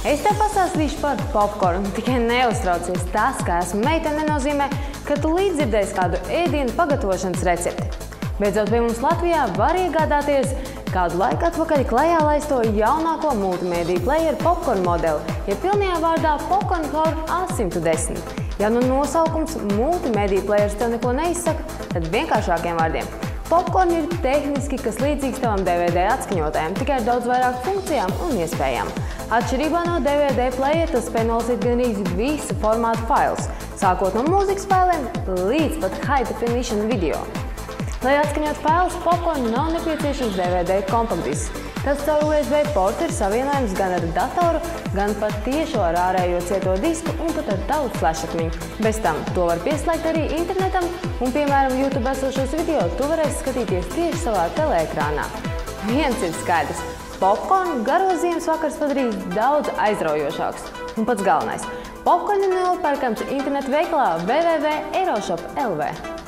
Es tev pastāstīšu par popkornu, tikai neuztraucies. Tas, ka esmu meitene, nenozīmē, ka tu līdzdzirdēsi kādu ēdienu pagatavošanas recepti. Beidzot pie mums Latvijā var iegādāties kādu laiku atpakaļ klajā laisto jaunāko multimēdiju playeru popkornu modeli, ja pilnajā vārdā Popcorn Core A110. Ja nu nosaukums multimēdiju players tev neko neizsaka, tad vienkāršākiem vārdiem. Popcorn ir tehniski, kas līdzīgs tavam DVD atskaņotājam, tikai ar daudz vairāk funkcijām un iespējām. Atšķirībā no DVD player tas spēj nolasīt gandrīz visu formātu failus, sākot no mūzikas failiem līdz pat high definition video. Lai atskaņot failus, Popcorn nav nepieciešams DVD kompaktdisks. Tas caur USB portu ir savienojams gan ar datoru, gan pat tiešo ar ārējo cieto disku un pat ar tavu flashakmiņu. Bez tam to var pieslēgt arī internetam un, piemēram, YouTube esošos video tu varēsi skatīties tieši savā teleekrānā. Viens ir skaidrs – Popcorn garo ziemas vakars padarīs daudz aizraujošāks. Un pats galvenais – Popcorn ir nopērkams internetu veikalā www.euroshop.lv.